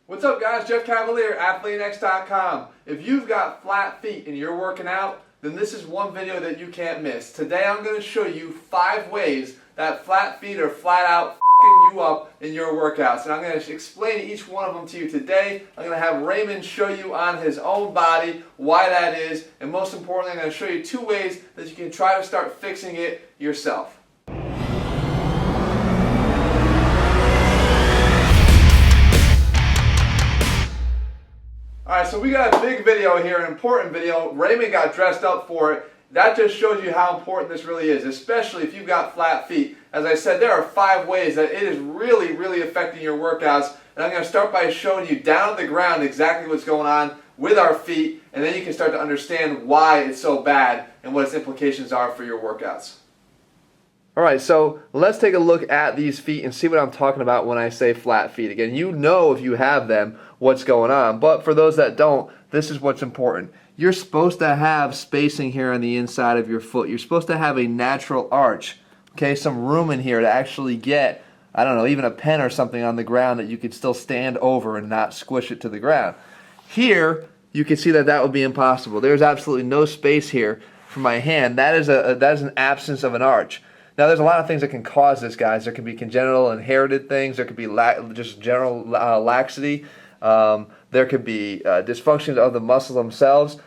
What's up guys, Jeff Cavalier, ATHLEAN-X.com. If you've got flat feet and you're working out, then this is one video that you can't miss. Today I'm going to show you 5 ways that flat feet are flat out f***ing you up in your workouts. And I'm going to explain each one of them to you today. I'm going to have Raymond show you on his own body why that is. And most importantly, I'm going to show you 2 ways that you can try to start fixing it yourself. Alright, so we got a big video here, an important video. Raymond got dressed up for it. That just shows you how important this really is, especially if you've got flat feet. As I said, there are 5 ways that it is really affecting your workouts. And I'm going to start by showing you down at the ground exactly what's going on with our feet, and then you can start to understand why it's so bad and what its implications are for your workouts. Alright, so let's take a look at these feet and see what I'm talking about when I say flat feet. Again, you know if you have them what's going on, but for those that don't, this is what's important. You're supposed to have spacing here on the inside of your foot. You're supposed to have a natural arch, okay, some room in here to actually get, I don't know, even a pen or something on the ground that you could still stand over and not squish it to the ground. Here, you can see that that would be impossible. There's absolutely no space here for my hand. That is an absence of an arch. Now, there's a lot of things that can cause this, guys. There can be congenital inherited things. There could be just general laxity. There could be dysfunctions of the muscles themselves.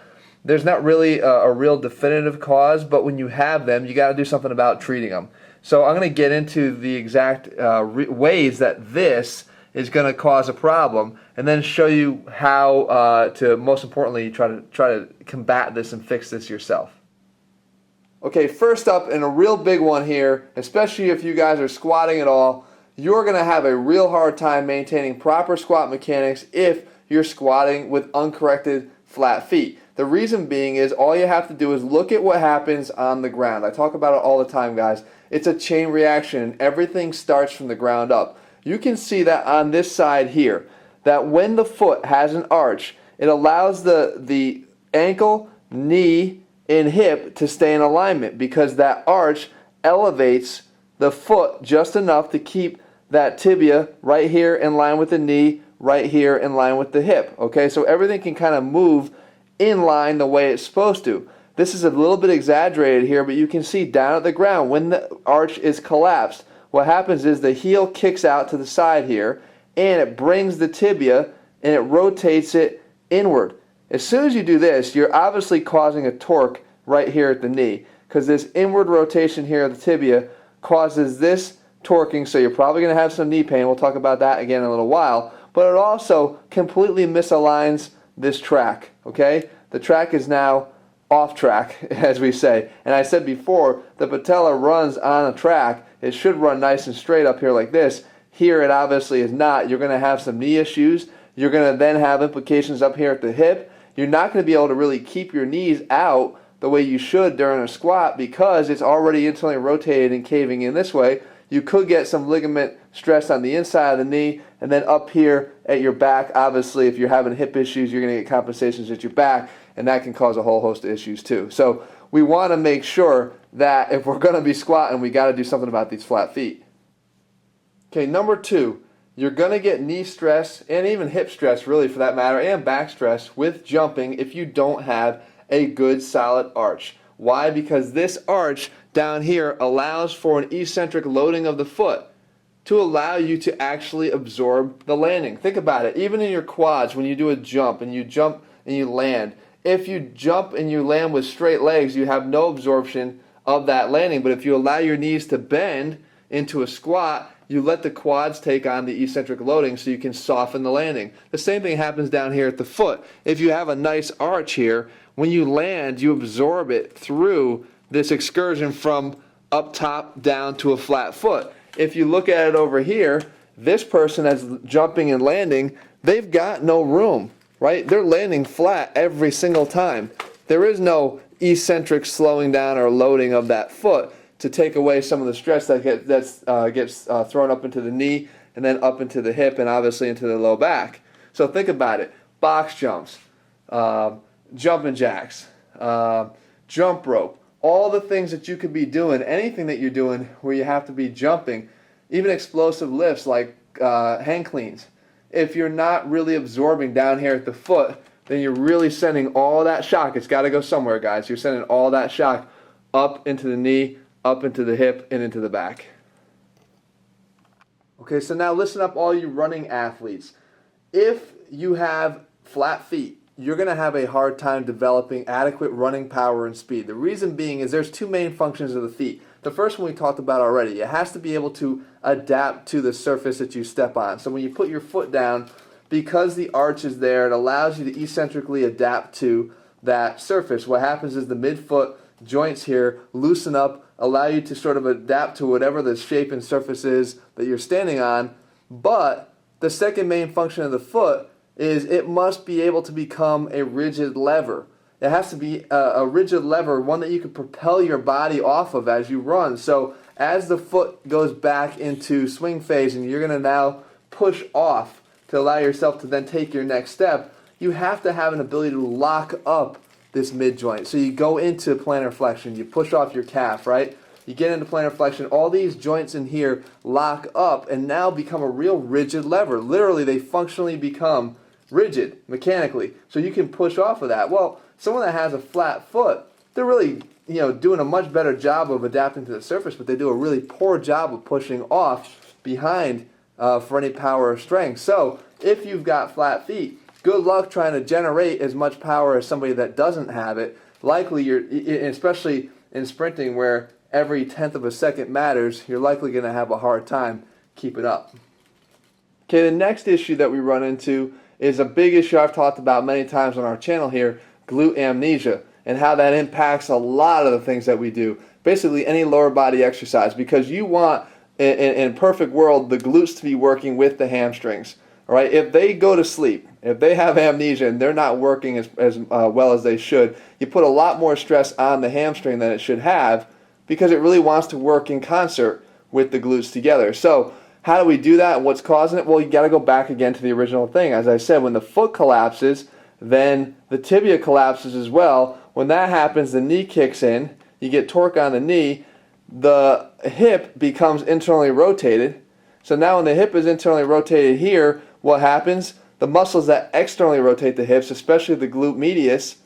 There's not really a real definitive cause, but when you have them, you got to do something about treating them. So I'm going to get into the exact ways that this is going to cause a problem, and then show you how to, most importantly, try to combat this and fix this yourself. Okay, first up, and a real big one here, especially if you guys are squatting at all, you're going to have a real hard time maintaining proper squat mechanics if you're squatting with uncorrected flat feet. The reason being is all you have to do is look at what happens on the ground. I talk about it all the time, guys. It's a chain reaction. Everything starts from the ground up. You can see that on this side here, that when the foot has an arch, it allows the ankle, knee, and hip to stay in alignment because that arch elevates the foot just enough to keep that tibia right here in line with the knee, right here in line with the hip. Okay, so everything can kind of move in line the way it's supposed to. This is a little bit exaggerated here, but you can see down at the ground when the arch is collapsed, what happens is the heel kicks out to the side here and it brings the tibia and it rotates it inward. As soon as you do this, you're obviously causing a torque right here at the knee because this inward rotation here of the tibia causes this torquing, so you're probably going to have some knee pain. We'll talk about that again in a little while, but it also completely misaligns this track, okay? The track is now off track, as we say, and I said before, the patella runs on a track. It should run nice and straight up here like this. Here it obviously is not. You're going to have some knee issues. You're going to then have implications up here at the hip. You're not going to be able to really keep your knees out the way you should during a squat because it's already internally rotated and caving in this way. You could get some ligament stress on the inside of the knee, and then up here at your back, obviously if you're having hip issues, you're going to get compensations at your back, and that can cause a whole host of issues too. So we want to make sure that if we're going to be squatting, we got to do something about these flat feet. Okay, number 2, you're going to get knee stress and even hip stress, really for that matter, and back stress with jumping if you don't have a good solid arch. Why? Because this arch down here allows for an eccentric loading of the foot to allow you to actually absorb the landing. Think about it. Even in your quads, when you do a jump and you land, if you jump and you land with straight legs, you have no absorption of that landing. But if you allow your knees to bend into a squat, you let the quads take on the eccentric loading so you can soften the landing. The same thing happens down here at the foot. If you have a nice arch here, when you land, you absorb it through this excursion from up top down to a flat foot. If you look at it over here, this person that's jumping and landing, they've got no room, right? They're landing flat every single time. There is no eccentric slowing down or loading of that foot to take away some of the stress that gets thrown up into the knee and then up into the hip and obviously into the low back. So think about it. Box jumps, jumping jacks, jump rope, all the things that you could be doing, anything that you're doing where you have to be jumping, even explosive lifts like hang cleans. if you're not really absorbing down here at the foot, then you're really sending all that shock. It's got to go somewhere, guys. You're sending all that shock up into the knee, up into the hip, and into the back. Okay, so now listen up, all you running athletes. If you have flat feet, you're going to have a hard time developing adequate running power and speed. The reason being is there's two main functions of the feet. The first one we talked about already. It has to be able to adapt to the surface that you step on. So when you put your foot down, because the arch is there, it allows you to eccentrically adapt to that surface. What happens is the midfoot joints here loosen up, allow you to sort of adapt to whatever the shape and surface is that you're standing on. But the second main function of the foot is it must be able to become a rigid lever. It has to be a rigid lever, one that you can propel your body off of as you run. So as the foot goes back into swing phase and you're going to now push off to allow yourself to then take your next step, you have to have an ability to lock up this mid joint. So you go into plantar flexion, you push off your calf, right? You get into plantar flexion, all these joints in here lock up and now become a real rigid lever. Literally, they functionally become rigid mechanically. So you can push off of that. Well, someone that has a flat foot, they're really doing a much better job of adapting to the surface, but they do a really poor job of pushing off behind for any power or strength. So if you've got flat feet, good luck trying to generate as much power as somebody that doesn't have it. Likely, especially in sprinting where every tenth of a second matters, you're likely going to have a hard time keeping up. Okay, the next issue that we run into is a big issue I've talked about many times on our channel here, glute amnesia, and how that impacts a lot of the things that we do. Basically any lower body exercise, because you want, in a perfect world, the glutes to be working with the hamstrings. All right, if they go to sleep, if they have amnesia and they're not working as well as they should, you put a lot more stress on the hamstring than it should have, because it really wants to work in concert with the glutes together. So how do we do that and what's causing it? Well, you got to go back again to the original thing. As I said, when the foot collapses, then the tibia collapses as well. When that happens, the knee kicks in, you get torque on the knee, the hip becomes internally rotated. So now when the hip is internally rotated here, what happens? The muscles that externally rotate the hips, especially the glute medius,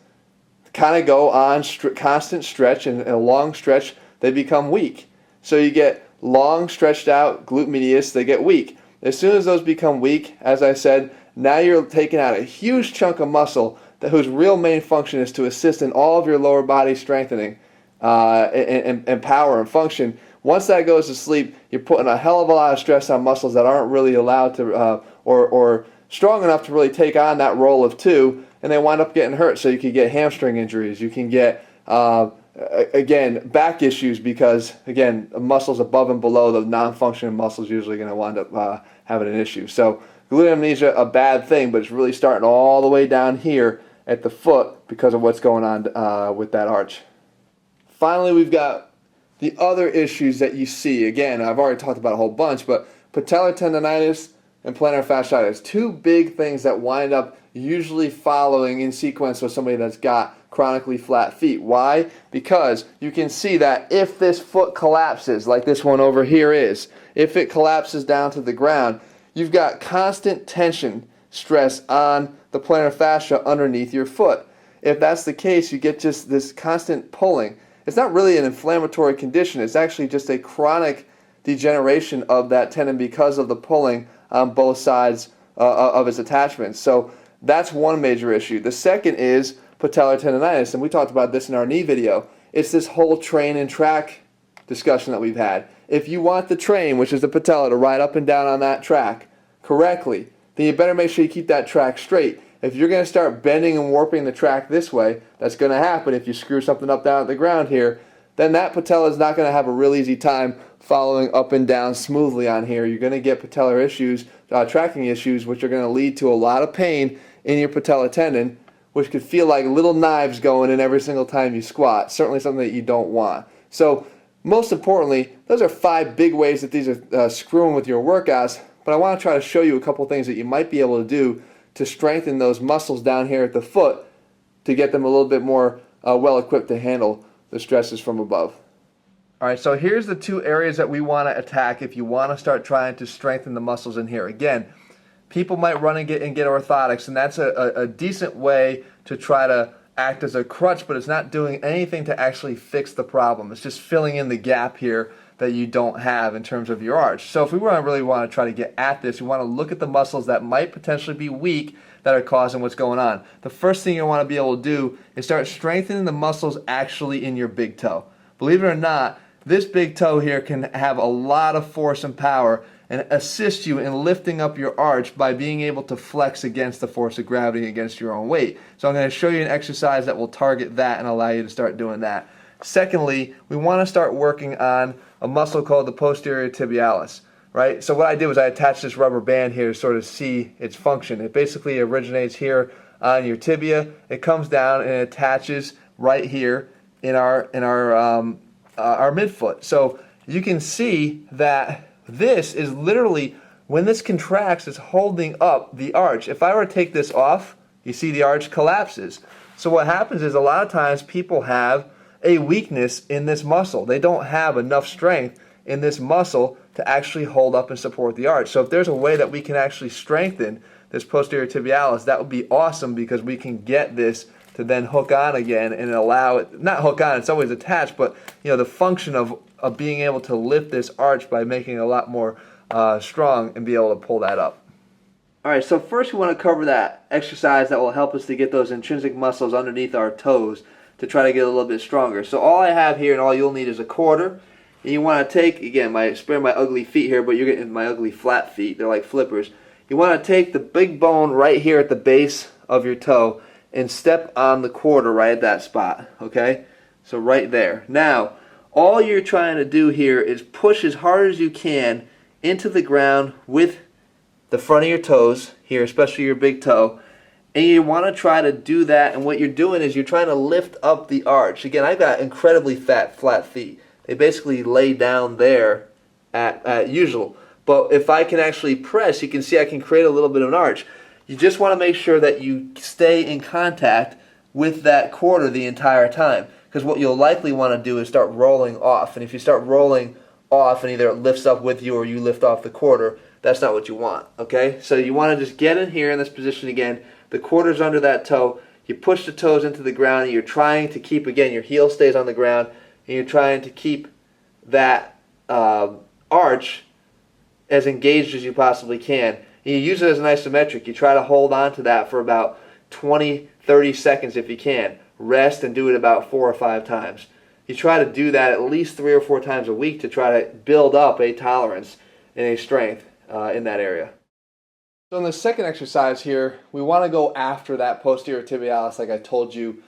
kind of go on constant stretch, and a long stretch, they become weak. So you get long stretched out glute medius, they get weak. As soon as those become weak, as I said, now you're taking out a huge chunk of muscle whose real main function is to assist in all of your lower body strengthening and power and function. Once that goes to sleep, you're putting a hell of a lot of stress on muscles that aren't really allowed to or strong enough to really take on that role of two, and they wind up getting hurt. So you can get hamstring injuries, you can get again, back issues, because again, muscles above and below the non-functioning muscles usually going to wind up having an issue. So glute amnesia, a bad thing, but it's really starting all the way down here at the foot because of what's going on with that arch. Finally, we've got the other issues that you see. Again, I've already talked about a whole bunch, but patellar tendonitis and plantar fasciitis, two big things that wind up usually following in sequence with somebody that's got chronically flat feet. Why? Because you can see that if this foot collapses, like this one over here is, if it collapses down to the ground, you've got constant tension, stress on the plantar fascia underneath your foot. If that's the case, you get just this constant pulling. It's not really an inflammatory condition. It's actually just a chronic degeneration of that tendon because of the pulling on both sides of its attachments. So that's one major issue. The second is patellar tendonitis, and we talked about this in our knee video. It's this whole train and track discussion that we've had. If you want the train, which is the patella, to ride up and down on that track correctly, then you better make sure you keep that track straight. If you're going to start bending and warping the track this way, that's going to happen if you screw something up down at the ground here, then that patella is not going to have a real easy time following up and down smoothly on here. You're going to get patellar issues, tracking issues, which are going to lead to a lot of pain in your patella tendon, which could feel like little knives going in every single time you squat. Certainly something that you don't want. So most importantly, those are 5 big ways that these are screwing with your workouts, but I want to try to show you a couple things that you might be able to do to strengthen those muscles down here at the foot to get them a little bit more well equipped to handle the stresses from above. Alright, so here's the 2 areas that we want to attack if you want to start trying to strengthen the muscles in here. Again, people might run and get orthotics, and that's a decent way to try to act as a crutch, but it's not doing anything to actually fix the problem. It's just filling in the gap here that you don't have in terms of your arch. So if we really want to try to get at this, we want to look at the muscles that might potentially be weak that are causing what's going on. The first thing you want to be able to do is start strengthening the muscles actually in your big toe. Believe it or not, this big toe here can have a lot of force and power and assist you in lifting up your arch by being able to flex against the force of gravity against your own weight. So I'm going to show you an exercise that will target that and allow you to start doing that. Secondly, we want to start working on a muscle called the posterior tibialis. Right? So what I did was I attached this rubber band here to sort of see its function. It basically originates here on your tibia. It comes down and it attaches right here in our midfoot. So you can see that this is literally, when this contracts, it's holding up the arch. If I were to take this off, you see the arch collapses. So what happens is a lot of times people have a weakness in this muscle. They don't have enough strength in this muscle to actually hold up and support the arch. So if there's a way that we can actually strengthen this posterior tibialis, that would be awesome, because we can get this to then hook on again and allow it, not hook on, it's always attached, but the function of being able to lift this arch by making it a lot more strong and be able to pull that up. Alright, so first we want to cover that exercise that will help us to get those intrinsic muscles underneath our toes to try to get a little bit stronger. So all I have here and all you'll need is a quarter. And you want to take, again, spare my ugly feet here, but you're getting my ugly flat feet. They're like flippers. You want to take the big bone right here at the base of your toe and step on the quarter right at that spot. Okay? So right there. Now, all you're trying to do here is push as hard as you can into the ground with the front of your toes here, especially your big toe. And you want to try to do that, and what you're doing is you're trying to lift up the arch. Again, I've got incredibly flat feet. They basically lay down there at usual. But if I can actually press, you can see I can create a little bit of an arch. You just want to make sure that you stay in contact with that quarter the entire time. Because what you'll likely want to do is start rolling off. And if you start rolling off and either it lifts up with you or you lift off the quarter, that's not what you want. Okay? So you want to just get in here in this position again. The quarter's under that toe. You push the toes into the ground and you're trying to keep, again, your heel stays on the ground. And you're trying to keep that arch as engaged as you possibly can. And you use it as an isometric. You try to hold on to that for about 20-30 seconds if you can. Rest and do it about 4 or 5 times. You try to do that at least 3 or 4 times a week to try to build up a tolerance and a strength in that area. So in the second exercise here, we want to go after that posterior tibialis like I told you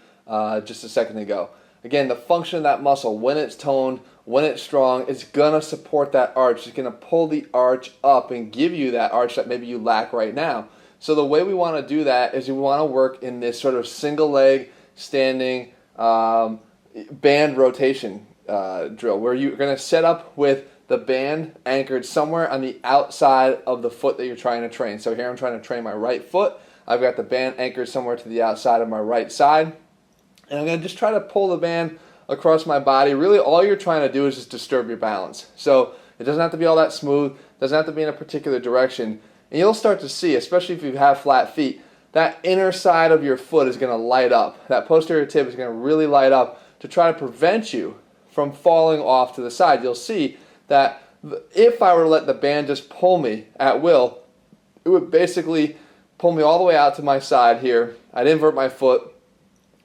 just a second ago. Again, the function of that muscle, when it's toned, when it's strong, it's going to support that arch. It's going to pull the arch up and give you that arch that maybe you lack right now. So the way we want to do that is we want to work in this sort of single leg standing band rotation drill, where you're going to set up with the band anchored somewhere on the outside of the foot that you're trying to train. So here I'm trying to train my right foot. I've got the band anchored somewhere to the outside of my right side. And I'm going to just try to pull the band across my body. Really, all you're trying to do is just disturb your balance. So it doesn't have to be all that smooth. Doesn't have to be in a particular direction. And you'll start to see, especially if you have flat feet, that inner side of your foot is going to light up. That posterior tib is going to really light up to try to prevent you from falling off to the side. You'll see that if I were to let the band just pull me at will, it would basically pull me all the way out to my side here. I'd invert my foot,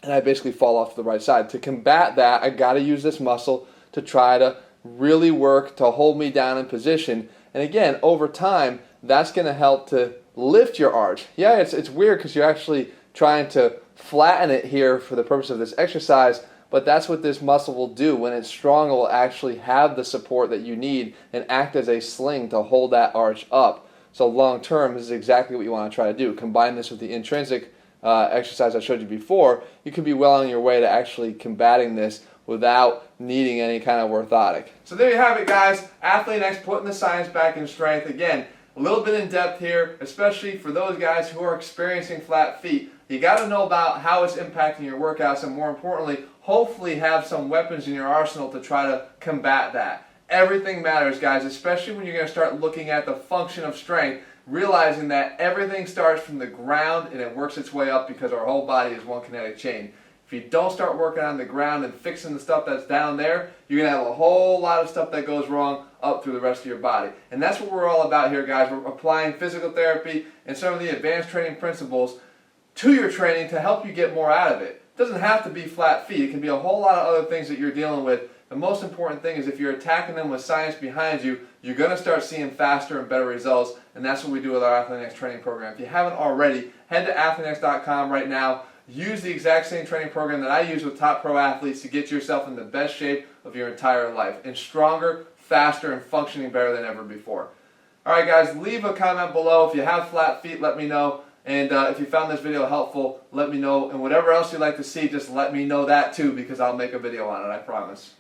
and I basically fall off to the right side. To combat that, I got to use this muscle to try to really work to hold me down in position. And again, over time, that's going to help to lift your arch. Yeah, it's weird because you're actually trying to flatten it here for the purpose of this exercise, but that's what this muscle will do. When it's strong, it will actually have the support that you need and act as a sling to hold that arch up. So long term, this is exactly what you want to try to do. Combine this with the intrinsic exercise I showed you before, you could be well on your way to actually combating this without needing any kind of orthotic. So there you have it, guys. ATHLEAN-X, putting the science back in strength. Again, a little bit in depth here, especially for those guys who are experiencing flat feet. You got to know about how it's impacting your workouts, and more importantly, hopefully have some weapons in your arsenal to try to combat that. Everything matters, guys, especially when you're going to start looking at the function of strength. realizing that everything starts from the ground and it works its way up because our whole body is one kinetic chain. If you don't start working on the ground and fixing the stuff that's down there, you're going to have a whole lot of stuff that goes wrong up through the rest of your body. And that's what we're all about here, guys. We're applying physical therapy and some of the advanced training principles to your training to help you get more out of it. It doesn't have to be flat feet. It can be a whole lot of other things that you're dealing with. The most important thing is if you're attacking them with science behind you, you're going to start seeing faster and better results, and that's what we do with our ATHLEAN-X training program. If you haven't already, head to ATHLEAN-X.com right now. Use the exact same training program that I use with top pro athletes to get yourself in the best shape of your entire life, and stronger, faster, and functioning better than ever before. Alright guys, leave a comment below. If you have flat feet, let me know. And if you found this video helpful, let me know. And whatever else you'd like to see, just let me know that too, because I'll make a video on it, I promise.